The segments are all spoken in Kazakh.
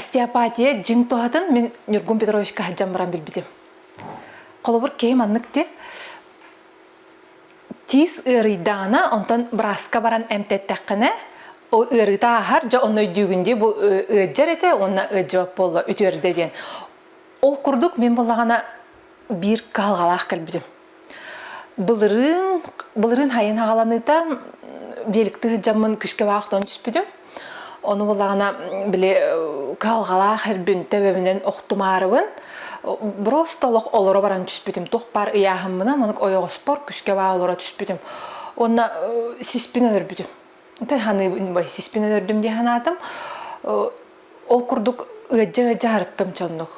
остеопатия жин тоғатын мен Нургун Петровичка хаджан баран билбидим. Қолыбыр кейім анныкте тиз ырыйдана онтон браска баран әмтеттәққіне о ырыта ахар жа онной дүйгінде бұл ыджар ете, онна ыджавап болла үтөрдеден. Ол курдук мен болағана бир қалғалақ кәлбідім. Бұлырын хайын ағаланыта велікті жамын күшке вақтан түспідім. Оны болағана біле қалғалақ әрбін төбемінен оқтымарывын. Просто олора баран түспідім. Тоқ бар ұяғымына мұнық ойығы спор күшке вақ олора түспідім. Онна сиспін өрбідім. Сиспин өдөрдүм де ханатым. Ол курдук ыджа харыттым чондук.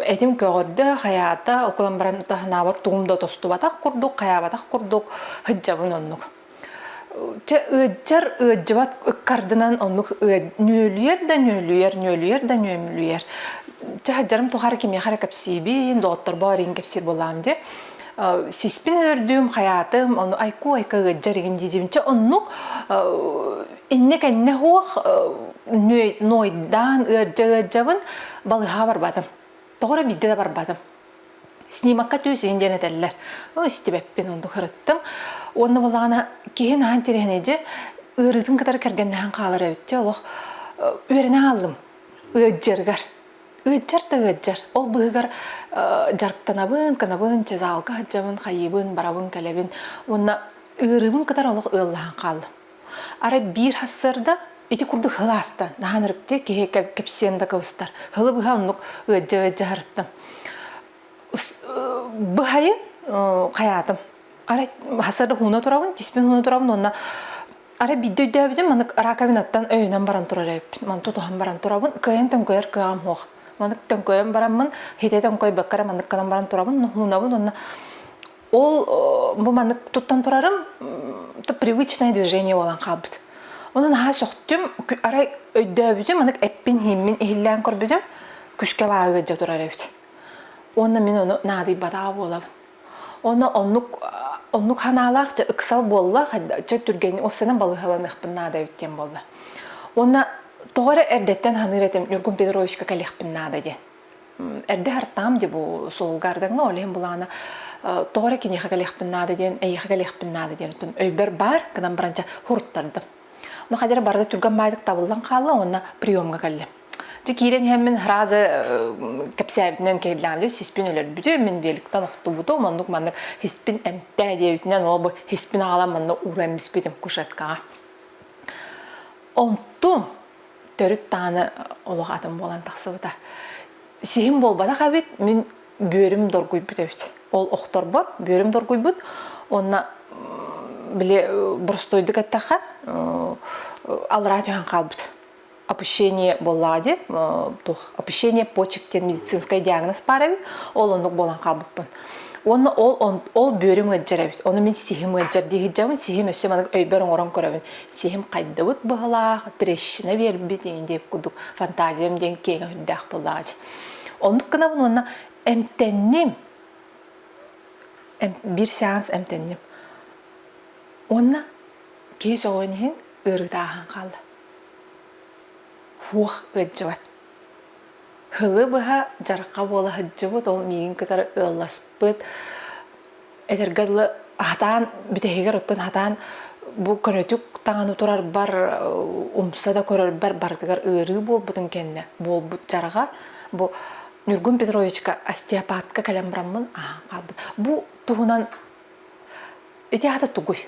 Этим көгөрдө хаята окулан баран тахнабар тугумда тостубатак курдук, хаябатак курдук, хыджабын оннук. Ыджар ыджабат кардынан оннук нөлүер да нөлүер. Хаджарым тухары кеме хара капсибин, доктор барин капсир болам де. Сиспин өрдүм хаятым, onu айку ыджарыгын дижимче оннук инне хоох нойдан ыджабын балыга барбадым. Тогора бидде да барбадым. Снимакка төсөйүн денетеллер. Истебеппин онду кырыттым. Онны болгана кийин ан теренеже ырытын катар кергенден калар өтчө олох үйрөнө алдым. Ыджаргар. Ыджар. Ол быгар канабын, чезалга хаджабын, хайыбын, барабын, калебин. Онна ырыбын катар олох ыллаан калды. Ара бир хассырда эти курды хыласта. Наханырыпте кеге кепсенда кыбыстар. Хылы быга оннук ыджарыттым. Быхайын хаятым. Ара хассырда хуна турабын, тиспен хуна турабын, онна ара бидде өйдәбидем, манык раковинаттан өйнен баран турарайып. Ман тутухан баран турабын, кыйын көйер кыам хоқ. Манык төнкөйөн барамын, хете төнкөй баккара манык канан баран турабын, хунабын, онна ол бу манык туттан турарым, это привычное движение болан калбыт. Онан ха соқтым, ара өйдөбүдүм, манык эппин химмин ихиллен көрбүдүм, күшкө багы жа турарайбыт. Онна мен ону надый бада болабын. Онна оннук ханалак жа ыксал болла, жа түргени офсанан балыхаланыхпын надайбыттен болла. Онна тоғары әрдеттен ханыр етім Нургун Петровичка кәлеқпін нада де. Әрді хартам де бұл солғардыңа олейін бұлағына тоғары кенеға кәлеқпін нада ден, әйеға кәлеқпін нада ден. Өйбір бар, кінан баранча хұрттардым. Оны қадері барды түрген майдық табылдан қалы, оны приемға кәлі. Кейрен хәмін хразы кәпсәбітінен кәйілдәмді, сеспен өлер бүді, мен веліктен ұқты бұды, мандық хеспен әмтә дебітінен ол бұл хеспен ағалам мандық ұрайм біспетім күшетқаға. Онтым төрүт таны олық атым болан тақсыбыта. Сихим болбада қабет, мен бөрім доргуй бұд өйт. Ол оқтор бар, бөрім доргуй бұд. Онна біле бұрыстойды кәттіға алыра түйен қалбыд. Опущение болады, опущение почектен медицинской диагноз парабит, ол ондық болан қалбыппын. Оны ол бөрім өджәрәбит. Оны мен сихим өджәр дейгі жамын, сихим өсі манық өйберін оран көрәбін. Сихим қайдыбыт бұғылақ, трещина вербит, деп күдік фантазиям ден кейін өйдәқ бұлағыч. Ондық қынабын онына әмтеннем, бір сеанс әмтеннем. Онына кей соғынығын ұрғдағын қалды. Хуақ өджәбат. Хылы бұға жарқа болы хыджыбыт, ол мейін кітар ылласпыт. Әтергадылы атан, бітегер оттан атан, бұл көнетік таңаны тұрар бар, умсада көрер бар, бардығар ұры бол бұтын кәнне. Бол бұт жарға, бұл Нургун Петровичка остеопатка кәлем брамын, қалбыт. Бұл туғынан, әте ата тұғый.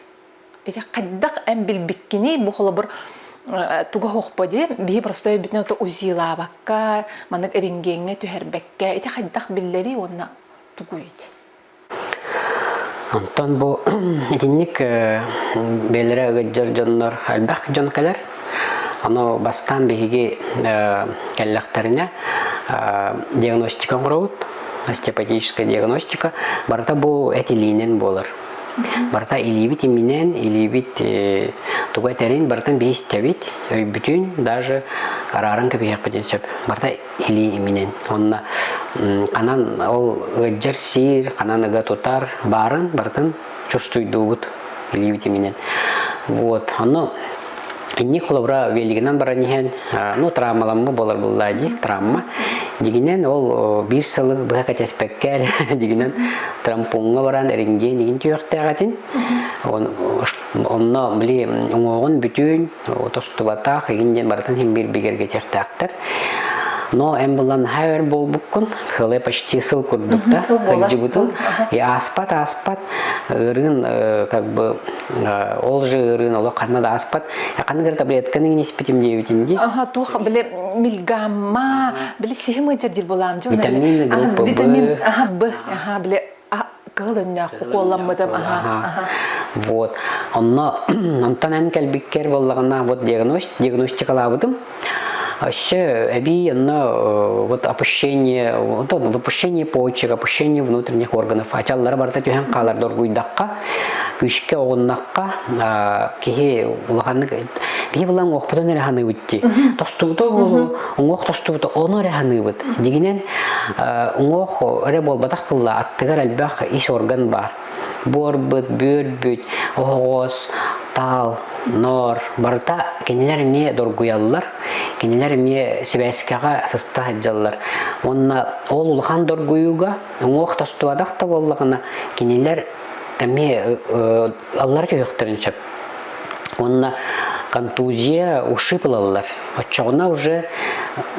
Әте қаддақ әм білбіккені, бұл қолы бір туга хохподи би просто битне то узила бакка манак эрингенге түһәрбәккә ите хаддах биллери онна тугуйт. Антон бу этинник белере гыджыр жоннор халдах жонкалар аны бастан биге кәлләхтәренә диагностика гроут остеопатическая диагностика барда бу этилинен болар. Барта иливит именен, иливит тугай терен, бартан бейс тявит, bütün даже караран капияк потенциал. Барта или именен. Онна канан ол гджерсир, канан ага тотар барын, бартан чувствует дубут, иливит именен. Вот, оно Инни холобра велигинен баранихен, ну травмаламмы болар буллади, травма. Дигинен ол бир сылы быга катеспеккер, дигинен трампунга баран эринген дигин түйөктөгатин. Онно били оңогон бүтүн тостубата хигинден баратын хим бир бигерге тектактар. Но эмбулан хайер болбуккун, хылы почти сыл курдукта, хылжибутун. И аспат, рын, как бы, ол же рын, оло канада аспат. Я канагар таблетканы не спитим девятинди. Ага, тух, били мильгамма, били сихимы жардир болам. Витамины группы витамин, Б, били кылынна, уколламмыдым, Вот. Онтан энкелбиккер боллагана вот диагностикалабыдым. Вообще, вот опущение, выпущение почек, опущение внутренних органов. Хотя ларбарта тюхен калар доргуйдакка, күшке огоннакка, кихи улаханы, бихи булан оқпытан эреханы битти. Тостубуто, оңоқ тостубуто, оны эреханы бит. Дегенен, оңоқ эре болбатақ булла, аттыгар әлбәқ ис орган бар. Борбыт, бөрбүт, оғоз, тал, нор, барта кенелер ме доргуяллар, кенелер ме себескага сыста хаджаллар. Онна ол улхан доргуюга, оңоқ тостубадақ та боллағына кенелер ме аллар жойықтырын шап. Онна контузия ушибылалар. Отчоғына уже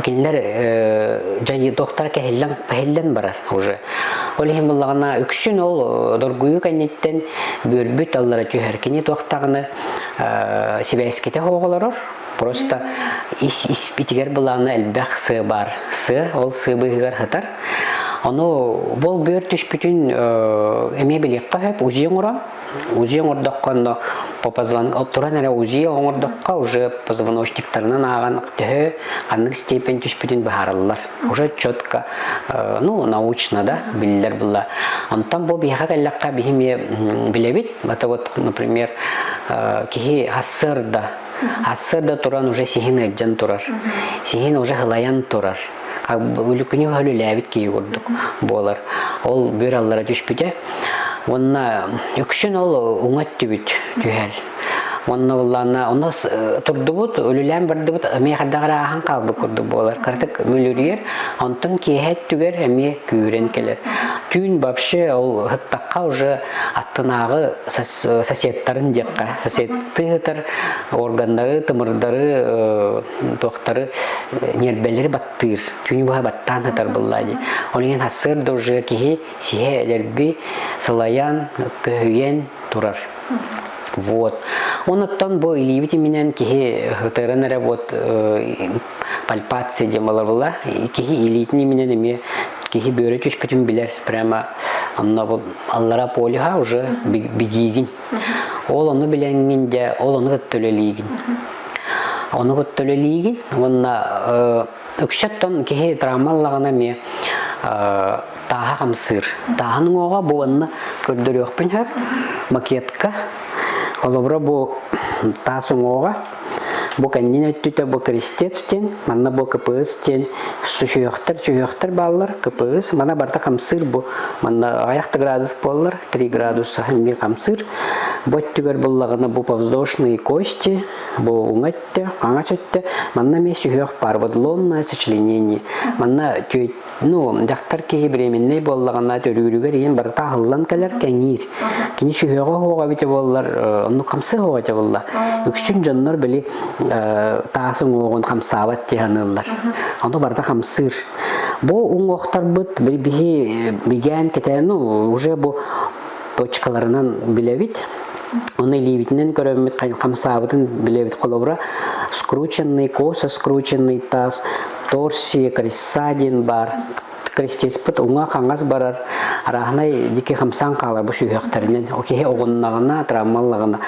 кенелер жайы доқтар кәхеллен барар уже. Олихим боллағына үксін ол доргуyu кәнеттен бөрбүт аллара түйер. Кене тоқтағыны себескете хоғыларыр. Просто испитигер боллағына әлбәқ сы бар. Сы, ол сы бұйығар хытар. Оно бол бөр түшпүтін эме билекка хөп узиң ора. Узиң ордаққанда туран әрі узиң ордаққа уже позвоночниктарынан аған түхі қанық степен түшпүтін бұхарылар. Уже четко, научно, да, білілер бұлла. Онтан бұл бейха кәллаққа бейхеме білебет. Это вот, например, кихи ассырда туран уже сихин әджан турар. Сихин уже хылаян турар. Үлікіне өлі ләбіт кей көрдік болар. Ол бөр аллара түшпіде. Онна үксін ол оңат түбіт түйәл. Онна тұрды бұд, өлілән барды бұд, әме қадағыра аған қалбы көрді болар. Қартық мүліргер, онтын кейхет түгер әме күйірен келер. Түйін бапшы ол ғыттаққа уже аттынағы соседтарын деққа. Соседтығытар органдары, тымырдары, тоқтары, нербелері баттыр. Түйін бұға баттан ғытар бұллади. Олеген хасырды уже кейхе сихе әлербі сылаян, көхүйен тұрар. Вот. Он оттан бо иливити менен кихи теренере вот пальпация демалар була, кихи илитни менен эме кихи бөрө түшпүтүн билер прямо анна вот аллара полиха уже бигигин. Ол оны биленгенде, ол оны көттөлөлигин. Оны көттөлөлигин, онна өкшөттөн кихи травмаллагана ме таха камсыр. Таханын ога буанна көрдөрөкпүн хөп макетка. Олобра бу тасуңога, бу кәннен өттүтә бу крестецтен, манна бу кпстен, сүйөктөр баллар, кпс, мана барта камсыр бу, манна аяқты градус боллар, 3 градус хәмге камсыр. Боттүгөр буллагына бу повздошные кости, бу уңатты, аңачытты, манна ме сүйөк бар, подлонное сочленение. Манна дактар ки временный боллагына төрүрүгөр ен барта хыллан келер кәңир. Кини сүйөгө хога бите боллар, камсы хога те болла. Үксүн жаннар били таасын огон камсабат тиганылар. Аны барта камсыр. Бу уңоктар бит биген кетен, уже бу точкаларынан билебит. Оны ливитнен көрөмөт камсабытын билебит колобра. Скрученный коса, скрученный таз, торсия, крессадин бар. Крестец пыт уңа қаңғаз барар, арағынай деке қамсан қалар бұл шүйіқтерінен, окей, оғыннағына, травмалығына.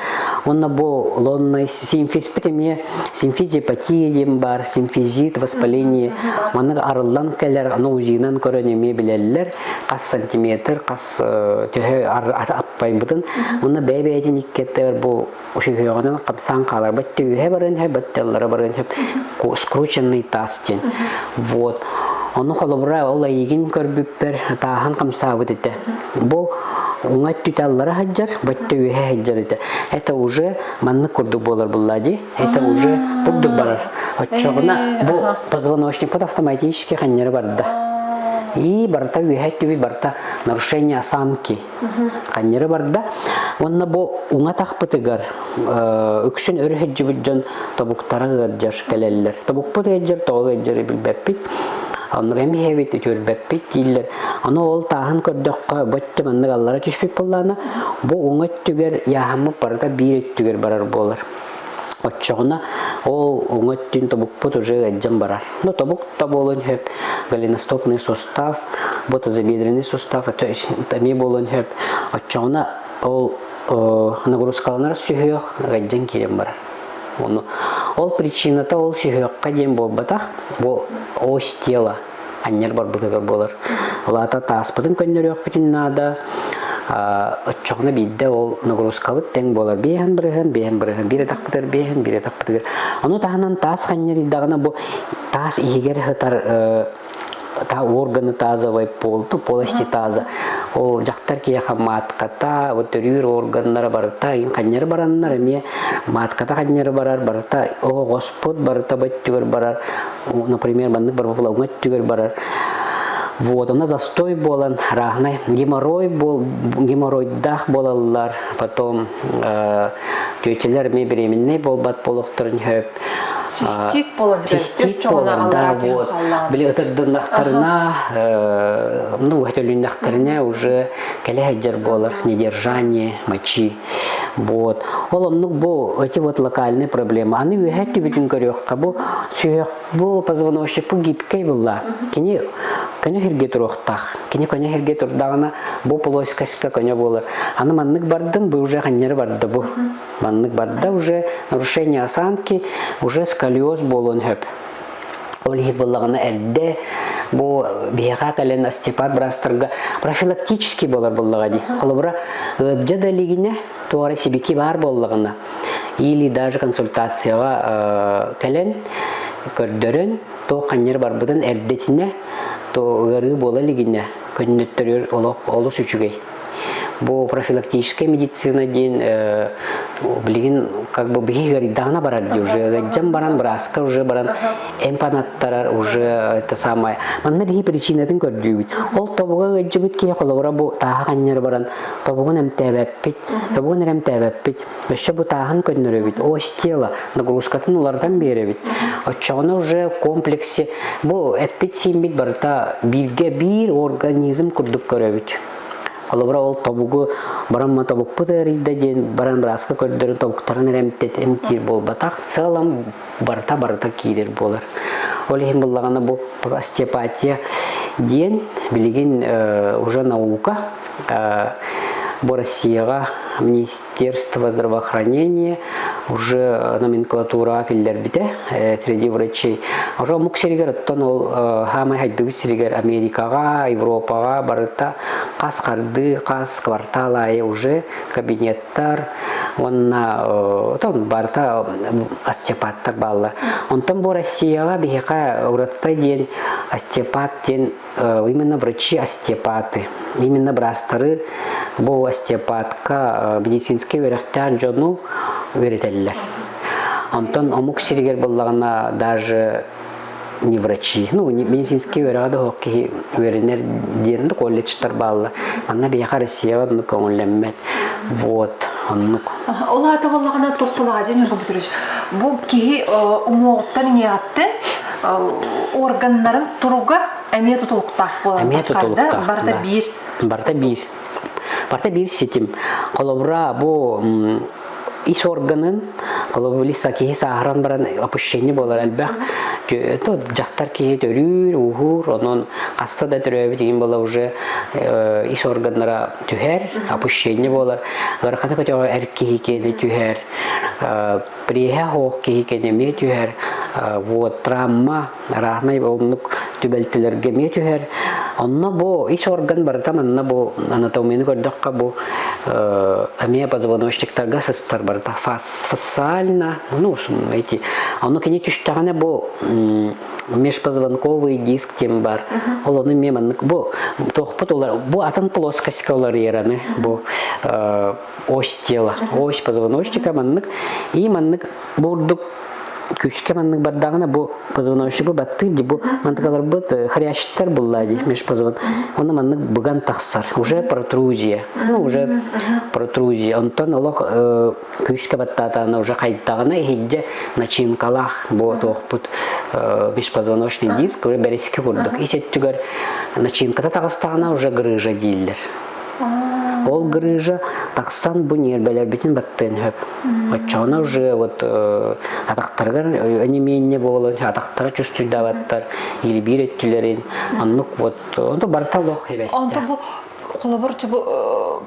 Онна бұл лонный симфиз пітеме, симфизипатия дем бар, симфизит, воспаление. Оны арылдан кәлер, аны ұзинан көрінеме білелер, қас сантиметр, қас түйі аппай бұтын. Онна бәй-бәйден иккеттер бұл шүйіғынан қамсан қалар. Бәтті үйе барын, бәттелері барын, скрученный таз ден. Вот. Onu холобра ол айгин көрбүппер таахан камсаабыт ите. Бу уңат туталлары хаджар, батты үйе хаджар ите. Это уже манны курдук болар буллади. Это уже буддук барар. Отчогуна бу позвоночник под автоматически ханнер барда. И барта үйе түби барта нарушение осанки. Ханнер барда. Онна бу уңат ахпытыгар үксүн өрү жон табуктары гаджар келеллер. Табукпут гаджар, тоғы гаджар билбеппит. Онны эми хебит төрбеппит дилер. Аны ол тагын көрдөккө бөттө манны аллара түшпүп боллана. Бу уңат түгер яхамы барда бир түгер барар болар. Отчогуна ол уңаттын табукпут уже гаджан барар. Но табук таболон хеп голеностопный сустав, ботозабедренный сустав, это тами болон хеп. Отчогуна ол нагрузкаланар сүйөк гаджан кирем барар. Ол причината ол сүйөкка дем болбатах, бу ось тела аннер бар бутыгар болар. Олата таспытын көннөрөк бүтүн нада отчогуна бидде ол нагрузкалык тең болар. Бейхан бирген, бире такпытыр, бире такпытыр. Аны таханан тас ханнер иддагына бу тас игер хатар та органы таза вай полту, полости таза. Ол жактар кияха матката, вот өрүр органнары барта, ин ханнер бараннар эме матката ханнер барар барта, о Господь барта баттүгөр барар. Например, баннык бар була уңат түгөр барар. Вот, она застой болан, рахнай, геморройдах болалар, потом тетелер ме беременный болбат болуктурун хөп. Цистит болан, цистит болан, да, вот. Били отырдынақтарына, өтөлүнақтарына уже кәләхәджер болар, недержание, мочи. Вот. Оломнук бу эти вот локальные проблемы. Они уехали битин көрөккө бу сүйөк бу позвоночник бу гибкей була. Кини херге туруктак. Кини херге турдагына бу плоскостька көне болар. Аны маннык бардын бу уже ханнер барды бу. Маннык барда уже нарушение осанки, уже сколиоз болон хөп. Олги боллагына элде бу бияга кален остеопат брастырга профилактический болар боллагади. Холобра жадалигине туары себеки бар боллагына. Или даже консультацияга кален көрдөрөн то каннер барбыдан элдетине то гары болалигине көннөттөрөр олу сүчүгей. Бу профилактическая медицина ден билигин как бы бигери дана барады уже гаджам баран браска уже баран эмпанаттар уже это самое манна биги причинатын көрдүбүт ол тобуга гаджыбыт ке холора бу тааганнер баран тобугун эмтебеппит беше бу таахан көннөрөбүт ось тела нагрузкатын улардан беребит очогуна уже комплексе бу эппит симбит барта бирге бир организм курдук көрөбүт. Алабра ол табугу барамма табук путарыйда ден баран браска көрдөрүн табуктарын эмтир болбатак целом барта кирер болар. Ол эми буллагана бу остеопатия ден билигин уже наука бу Россияга Министерство здравоохранения уже номенклатура келдер бите среди врачей. Уже муксеригер оттон ол хамай хайдыгы сиригер Америкага, Европага барыта кас карды, кас кварталай уже кабинеттар онна тон барта остеопаттар балла. Онтон бу Россияга бихека уратта ден остеопат ден именно врачи остеопаты. Именно брастары бу остеопатка медицинский өрөктөр жону өйрөтөлөр. Антон омук сиригер боллагана даже не врачи, медицинский өрөдө хокки өрөнөр деринде колледжтар балла. Анна бияка Россияга ну көңүллөнмөт. Вот. Ола ата боллагана тохпалага жана компьютерч. Бу ки умоттан яаттын органнарын туруга эмне тутулуктак болот. Барта бир сетим. Колобра бу иш органын колобли саки сахаран баран опущение болар албах. То жактар ки төрүр, ухур, онон каста да төрөбү деген бола уже иш органнара түһер, опущение болар. Гарката көтөгө эрки кеде түһер. Приеха хок ки кеде ме түһер. Вот травма рахнай болнук түбелтелерге метүһер. Онна бу иш орган барта манна бу анатомияны көрдөккө бу эмия позвоночниктарга сыстар барта фасциально, ну эти. Оно кини түштагана бу межпозвонковый диск тем бар. Ол оны меманнык бу тохпут олар бу атын плоскость олар яраны бу ось тела, ось позвоночника маннык и маннык бурдук күчкә манның бардагына бу позвоночник бу батты ди бу мантыгалар бут хрящтар буллади межпозвон. Оны манның буган тахсар. Уже протрузия. Ну уже протрузия. Онтон олох күчкә баттатаны уже кайттагына хидде начинкалах бу тохпут межпозвоночный диск уже берески курдук. Исеттүгөр начинката тагыстагына уже грыжа дилдер. Ол грыжа таксан бу нербелер битин баттын хөп. Очона уже вот атактаргар онемение болот, атактара чувствуй даваттар, или биреттүлерин. Аннык вот онто барталох эбесте. Онто бу колоборчу бу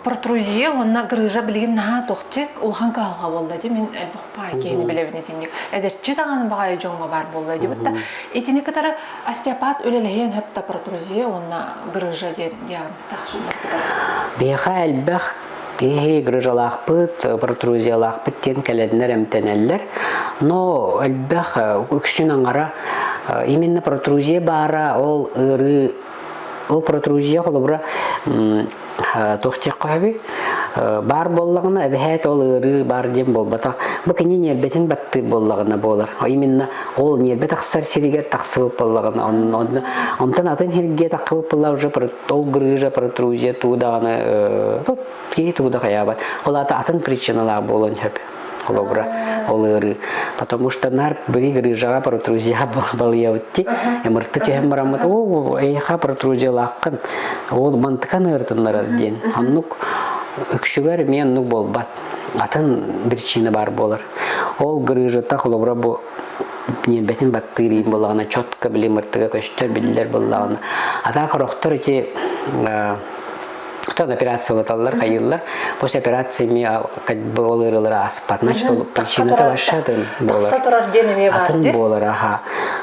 протрузия, онна грыжа билген наха тохтик улхан калга болду ди. Мен элбак кени билебин этинди. Эдерчи даганы багай жонго бар болду ди. Бутта этини катара остеопат өлелеген хепта протрузия, онна грыжа диагноз тахшындар катара. Беха элбах кеһи грыжалахпыт, протрузиялахпыт тен келединер эмтенеллер. Но элбах үксүн аңара именно протрузия бара, ол ыры ол протрузия холобра тохтек каби бар боллагына эбехет ол ыры бар дем болбата. Бу кини нербетин батты боллагына болар. Именно ол нербет аксар сиригер таксыбып боллагына. Онтан атын хирге такып болла уже ол грыжа протрузия туудаганы тут ки тууда каябат. Ол атын причиналар болон хөп. Холобра ол ыры. Потому что нар бери грыжага протрузия балыявытти. Эмырты кем барамат. О, эйха протрузия лаккан. Ол мантыкан ыртыннар ден. Аннук үкшүгөр мен нук болбат. Атын причина бар болар. Ол грыжата холобра бу нербетин баттырыйын боллагына чотко билим ыртыга көчтөр билдер боллагына. Ата корохтор эти операция латаллар кайыллар. После операции мне как бы олырылар аспат. Значит, ол причината башатын болар. Такса турар денеме бар ди. Атын болар, аха.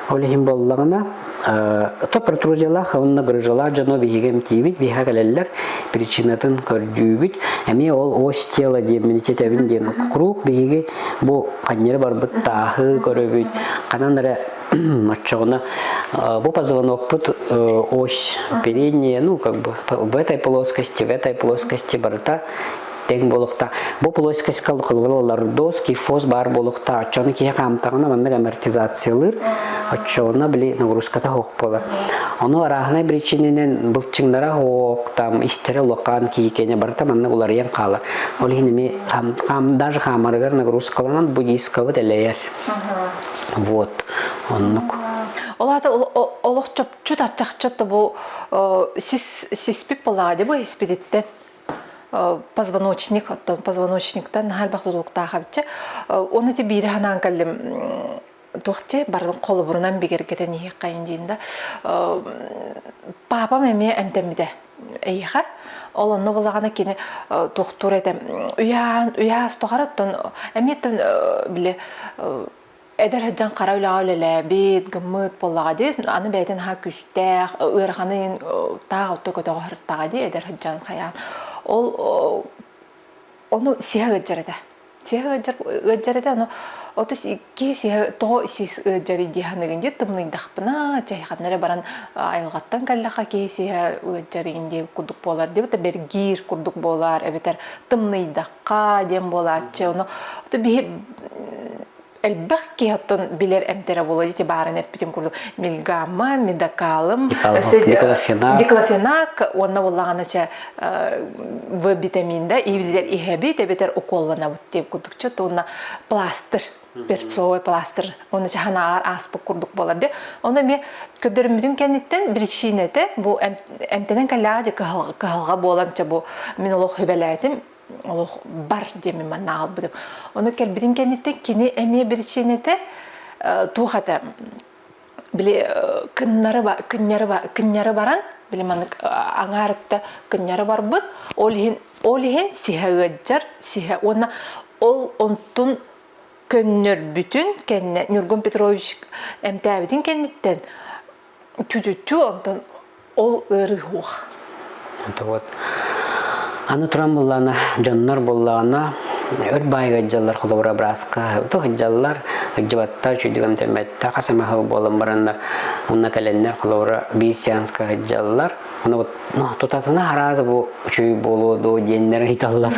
Олихим боллагына то протрузиялах онна грыжалар жано бигем тибит, биха калеллар причинатын көрдүбүт. Эми ол ось тела деминитет эбин ден круг биге бу каннер барбыт тахы көрөбүт. Кананара отчогуна бу позвонок пут ось передняя, ну как бы в этой плоскости барта тең болукта. Бу плоскость калкылылар доски фос бар болукта. Отчоны кие камтагына мандык амортизациялар. Отчона били нагрузката хок бола. Ону арахнай причиненен былчыңдара хок там истере локан кийкене барта мандык улар ен кала. Ол хинеми кам даже хамаргар нагрузкаланан бу дисковы делер. Вот. Оннук. Олата олох чөп атчакчотто бу сиспип болага деп эспедиттен позвоночник, оттон позвоночниктан халбактуулукта хабчы. Оны те бири ханан каллим тохте бардын колу бурунан бигергетен ии кайын дейинда. Папам эме эмтемиде эйха. Олонно болагана кини тохтур этем. Уяс тохараттон эметтен биле эдер хаджан кара үле бит гымыт боллагади аны бетен ха күстэх ырханын таа өтөгөтөгө хырттагади эдер хаджан каян ол ону сиягыжарда ону отус ки сия то сис ыжари диханыгынде тымныйдахпына чайханнары баран айылгаттан каллаха ки сия ыжаринде кудук болар деп бергир курдук болар эбетер тымныйдакка дем болачы ону элбах киоттон билер эмтера боло дити барын эппитим курдук милгамма медакалым диклофенак онна боллаганача в витаминда и билер ихеби тебетер уколлана деп курдукча тонна пластыр перцовый пластыр оны чаханаар аспы курдук болар де оны ме көдөрүмүдүн кенниттен причинете бу эмтенен каллага калга боланча бу мен олох хөбелетим олох бар деми манагал бу деп оны келбидин кенниттен кини эме причинете тухата биле кыннары баран биле манык аңарытта кыннары бар бут олихин сихагыжар сиха оны ол онтун көннөр бүтүн кенне Нургун Петрович эмтәбитин кенниттен түтүттү онтон ол ыры хух. Это вот. Аны туран буллана, жоннор буллана, өрбайга жаллар холобра браска, то жаллар жабаттар чүйдүгөн темметта касамахы болон барандар. Унна каленнер холобра бисянска жаллар. Аны вот, тутатына харазы бу чүй болуду, деннер айталлар.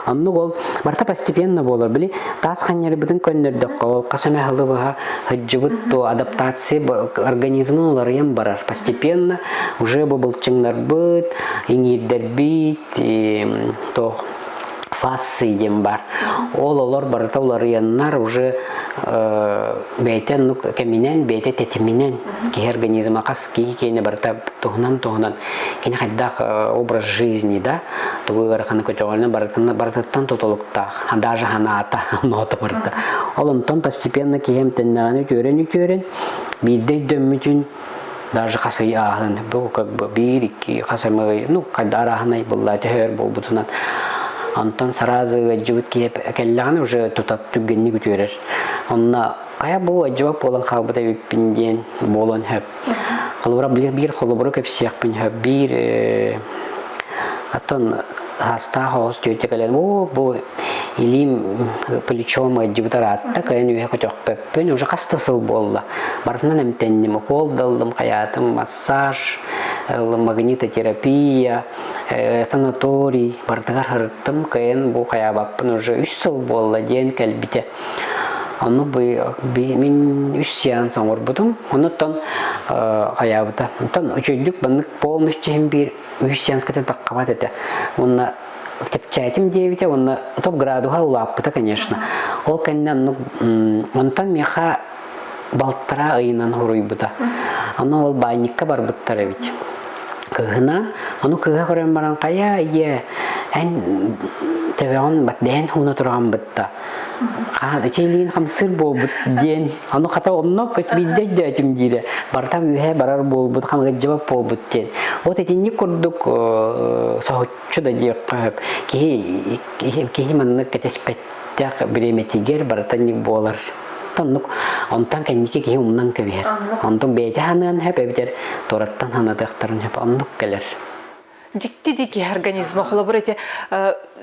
Анны ол барта постепенно болор. Били тас ханнери бүтүн көннөрдө кол касамахы бага жыбыт то адаптация организмын уларыям барар. Постепенно уже бу былчыңнар быт, иңирдер бит, то фасы дем бар. Олар барыта уларыяннар уже бейтен кеминен, бейте тетиминен ки организма кас ки кейне барыта тухнан. Кейне хайдах образ жизни, да? Тугу гараханы көтөгөлүнө барытаттан тотолуктах, даже ханаата нота барыта. Олонтон постепенно кием теннаганы көрөн бидей дөмүтүн даже касый ахын бу как бы бирики касамы кадарахнай булла төр болбутунан антон сразу жибит киеп келлаганы уже тутат түгенни күтөрөр. Онна кая бу жабап болон калбыта үппинден болон хөп. Холобра бир холобра кеп сыякпын хөп бир атон хаста хоос төтекелен бу илим плечом жибитаратта кайын үйе көтөкпөппүн уже кастасыл болла. Бартынан эмтенним укол далдым каятым, массаж, магнитотерапия, санаторий, бартыгар хырыттым кайын бу каябаппын уже 3 жыл болла ден келбите. Аны мен 3 сеанс оңорбудум. Онуттан каябыта. Онтан үчөйдүк баннык полностью бир 3 сеанска таккабат эте. Онна тепчайтим девите, он топ градуха улаппыта, конечно. Ол кеннен, онтан меха балтара айынан хуруйбыта. Оно ол байникка барбыттара бит. Кыгына, ону кыга көрөн баран кая ие, эн тебеон бат ден хуна турган бытта. Чейлин хамсыр болбут ден. Ону ката онно көч бидде дөтүм дире. Барта үйе барар болбут, хамга жабап болбут ден. Вот эти не курдук сахучу да диркап. Ки манны кетеспеттак биреметигер барта не болар. Тоннук онтан кенники ки умнан кебер. Онтон бете ханан хепебер тораттан ханадактарын хеп аннук келер. Дикти дики организма холобрете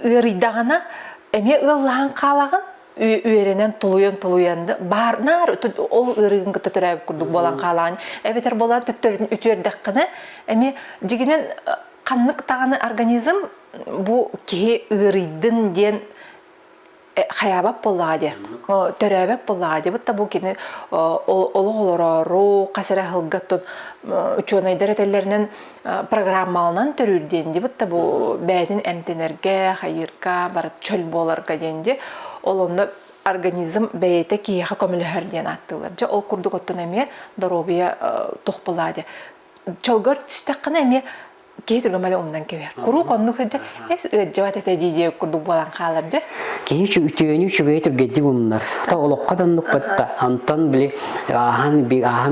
ырыдагана эме ыллаан калагын үйренен тулуянды барнар ол ырыгын кыта төрөп курдук болан калаган эбетер болан төттөрүн үтүөрдаккына эми жигинен каннык таганы организм бу ки ырыдын ден хаябап боллади төрөбөп боллади бутта бу кини олорору касара хылгаттон ученый дәрәтеләреннән программалынан төрүрден ди бутта бу бәдин эмтенерге хайырга бар чөл боларга денди олонда организм бәйте кияха көмөлөр ден аттылар же ол курдук оттон эме доробия тохпалади чөлгөр түстәккән эме кейтүргө мали умдан кебер. Куру конну хыжа эс ыжжабат эте дие курдук болан каалап же. Кейчү үтүөнү чүгөйтүр гедди бумнар. Та олоккадан нукпатта антон били ахан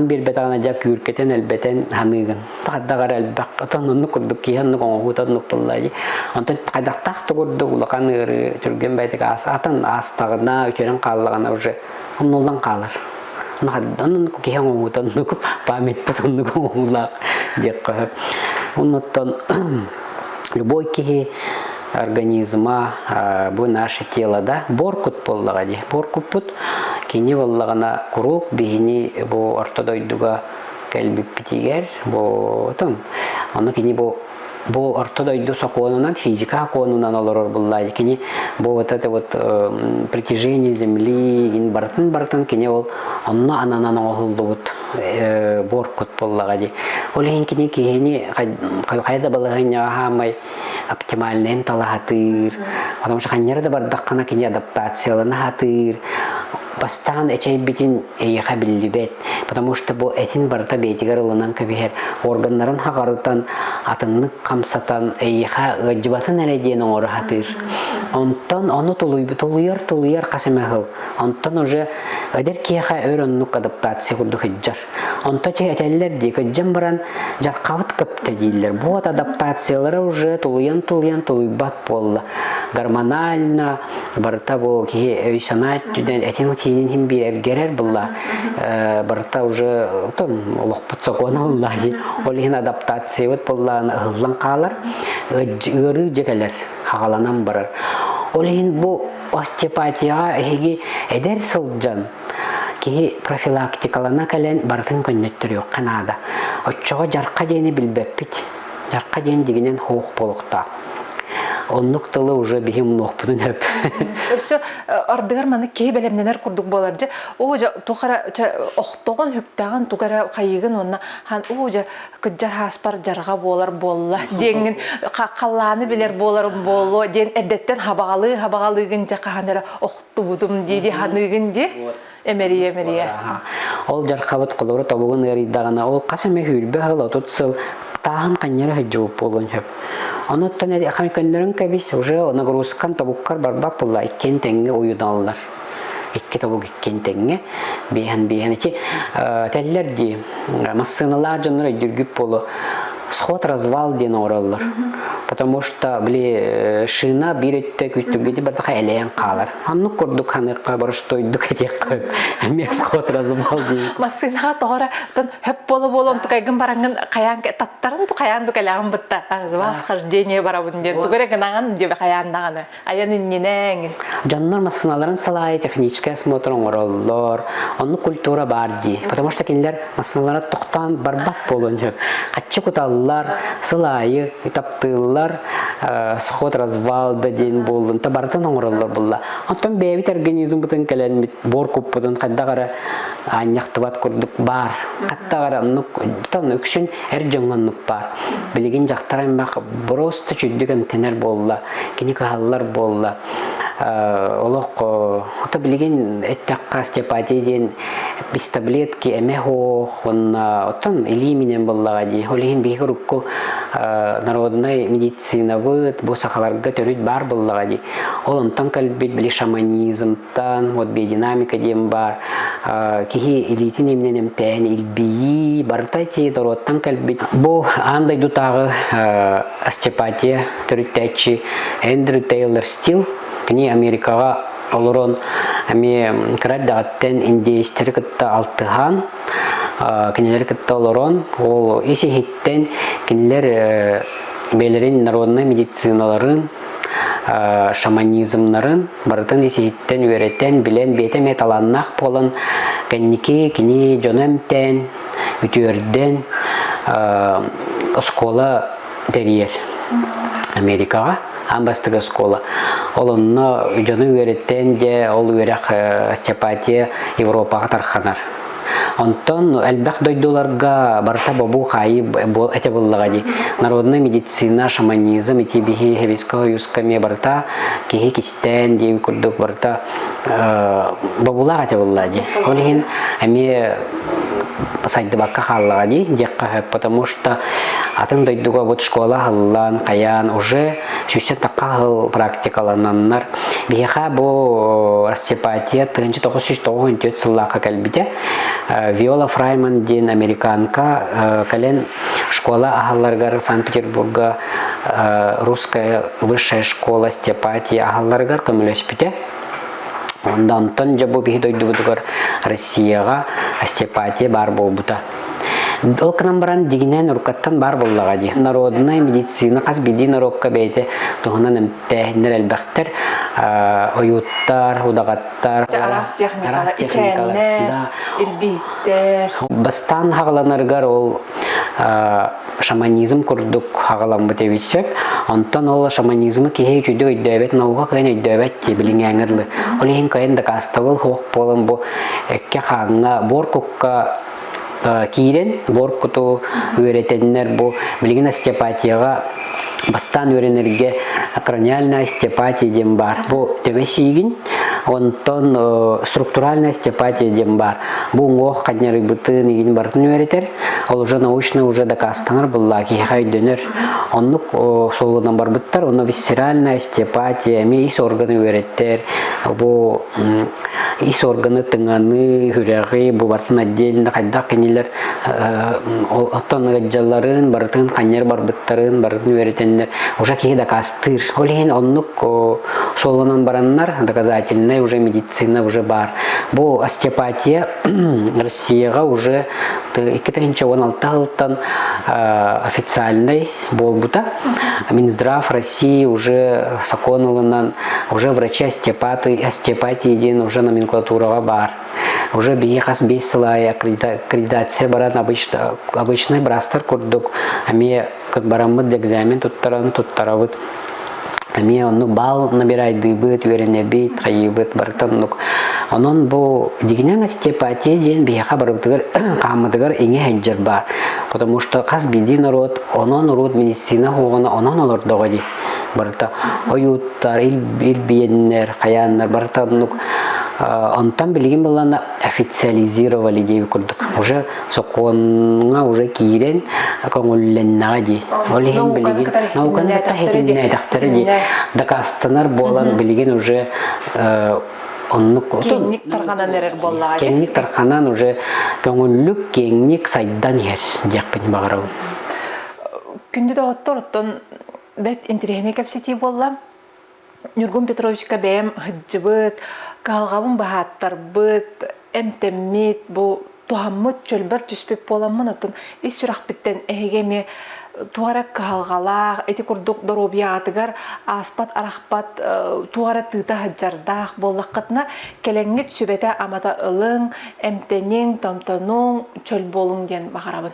бир бетана жак күркетен элбетен ханыгын. Тадагар элбак атанны курдук киянны коңгутан нукпаллай. Антон кайдактак тугурдук улакан ыры түрген байтык атын астагына үтөрөн каллагана уже комнолдан калар. Надан киyan коңгутан нук память потом нук улак деп коюп. Оннотон любой кихи организма бу наше тело да боркут боллагади боркупут кини боллагана курук бихини бу ортодойдуга келбипитигер бу там аны кини бу ортодойду соконунан физика конунан олорор буллай кини бу вот это вот притяжение земли ин бартын кини ол онно ананан оголдубут боркут боллагади олен кини кини кайда балагыня хамай оптимальный талахатыр потому что ханнерда бардаккана кини адаптациялана хатыр постоянно битин ехабиллибет потому что бу этин барта бетигер уланан кебер органнарын хагарытан атынны камсатан эйха гыжбатын эледен орахатыр онтон ону тулуяр касемехил онтон уже адер киха өрөннүк адаптация курду хыжжар онто чегетеллер дикыжжан баран жаркабыт көптө дейлер бу адаптациялары уже тулуйбат болла гормонально барта бу ки өйсанат этин синин хим бир эргерер булла. Барта уже тон лохпут сокона булла. Олихин адаптация вот булла хызлан калар. Ыры жекелер хагаланан барар. Олихин бу остеопатияга эги эдер сылжан. Ки профилактикалана кален бартын көннөттөр yok Канада. Оччого жарка дени билбеппит. Жарка ден дегенен хоох болукта. Оннук тылы уже бихим нохпудун хөп. Өсө ардыгар маны кей белемненер курдук болар же. Ожа тухара охтогон хүктаган тугара кайыгын онна хан ожа кыджар хаспар жарга болар болла деңин калланы билер болар болло ден эдеттен хабагалыгын жакаганара охтубудум диди ханыгын ди. Эмерие. Ол жаркабыт кулуру табугун ырыйдагана ол касаме хүрбе хала тутсыл тахам каннера хажып болгон хөп. Оноттан эди ахам көннөрүн кебис уже нагрузкан табуккар барбап булла 2 теңге уюдалар. 2 табук 2 теңге бехан ичи теллер ди массыналар жонор жүргүп болу сход развал ден ораллар. Потому что бли шина биретте күттүгүдү бардыка элеен калар. Анны көрдүк ханыкка барыштойдук этек. Мен сход развал ди. Массына тора тон хөп болон тукайгын барангын каян таттарын тукаян дукалагын бытта развал схождение барабын ден тугерегнаган деп каяндаганы аянын ненең. Жаннор массыналарын салай технический осмотр ораллар. Анны культура бар ди. Потому что киндер массыналара токтан барбат болон хөп. Каччы куталлар салайы таптылар сход развал да ден болдун табартан оңроллор булла. Антон бебит организм бутын келен бор куппудун каддагара аньяктыбат курдук бар. Каттагара нук тон өкшүн эр жоңгоннук бар. Билигин жактаран бак просто чүддүгөн тенер болла. Кини каллар болла. Олох ото билигин эттакка остеопатия без таблетки эмехо отон элиминен боллага ди. Олигин бигрукку народная медицина вот бу сахаларга төрүт бар боллага ди. Ол онтон калбит били шаманизмтан вот биодинамика дем бар. Кихи элитин эмненем тен илби бартати дороттан калбит. Бу андай дутагы остеопатия төрүттәчи Эндрю Тейлор Стил кини Америкага олорон ами краддаттен индейстер кытта алтыхан кинелер кытта олорон ол иси хиттен кинелер белерин народный медициналарын шаманизмнарын бартын иси хиттен үйреттен билен бете металаннах болон кенники кини жонемтен үтүөрден школа терьер Америкага амбастыга школа. Олонно жону үйреттен де ол үйрек остеопатия Европага тарханар. Онтон элбах дойдуларга барта бабу хайы эте буллага ди. Народная медицина, шаманизм эти бихи хевиского юсками барта кихи кистен ди курдук барта бабулага эте буллага ди. Олихин ами сайды бакка халлага ди декка, потому что атын дойдуга вот школа халлан каян уже шүстен такка практикалананнар. Биха бу остеопатия 1994 сыллака калбите. Виола Фрайман ден американка кален школа ахалларгар Санкт-Петербурга русская высшая школа остеопатии ахалларгар көмөлөспүтө. Ондан тон жабу бихи дойдубутугар Россияга остеопатия бар болбута. Ол кынан баран дигинен уркаттан бар боллага ди. Народная медицина кас биди нарокка бейте тугунан эмтехнер элбахтер оюттар, удагаттар, арас техникалар, илбиттер. Бастан хагаланаргар ол шаманизм курдук хагалан бутевичеп. Онтон ол шаманизмы кихей чүйдө өйдөбет, науга кайын өйдөбет ти билиңеңерлы. Олихин кайын да кастабыл хоқ болын бу экке хаңга боркукка кирен боркуту үйретеннер бу билигин остеопатияга бастан үйренерге краниальная остеопатия дем бар. Бу төбесигин онтон структуральная остеопатия дем бар. бу ох каннары бытын игин бартын өретер. Ол уже научно уже доказаныр булла ки хайдөнөр. Оннук солудан бар быттар, оны висцеральная остеопатия, ис органы өреттер. Бу ис органы тыңаны, хүрәгы, бу бартын отдельно кайда кинилер оттон гаджаларын бартын каннар бар быттарын бартын өретенлер. Уже ки доказтыр. Олин оннук солунан бараннар доказательный уже медицина уже бар. Бу остеопатия Россияга уже 2016 официальный болбута. Минздрав России уже законылынан уже врачи остеопатии ден уже номенклатурага бар. Уже бейхас бейсылай аккредитация баран обычный брастер курдук. Ами как барамыд экзамен туттаравыт. Ами оннук бал набирайды быт, верене бейт, хайыбыт, бартаннук. Онон бу дигинен остеопатия ден бейха барыбытыгар камыдыгар эңе хеджер бар. Потому что каз биди народ, онон народ медицина хугана онон олордого ди. Барта оюттар, ил биеннер, хаяннар, бартаннук. Онтан билген балана официализировали дейби курдук. Уже соконга уже кирен көңүлленнага ди. Олеген билген науканы тахетинне тахтары ди. Дакастанар болан билген уже Кеңник тарганан эрер болла. Кеңник тарганан уже көңүллүк кеңник сайдан ер дияқпен багарау. Күндү да оттон бет интерехне кепсети болла. Нургун Петровичка бәем хыджыбыт, калгабын бахаттар быт, эмтеммит, бу тухаммыт чөлбөр түспеп боламын отын. Ис сүрах биттен эхегеме туара калгалах, эти курдук доробиятыгар аспат арахпат туара тыта хыджардах боллаққытына келеңгит сүбете амата ылың, эмтенең, томтонуң, чөл болуң ден бағарабын.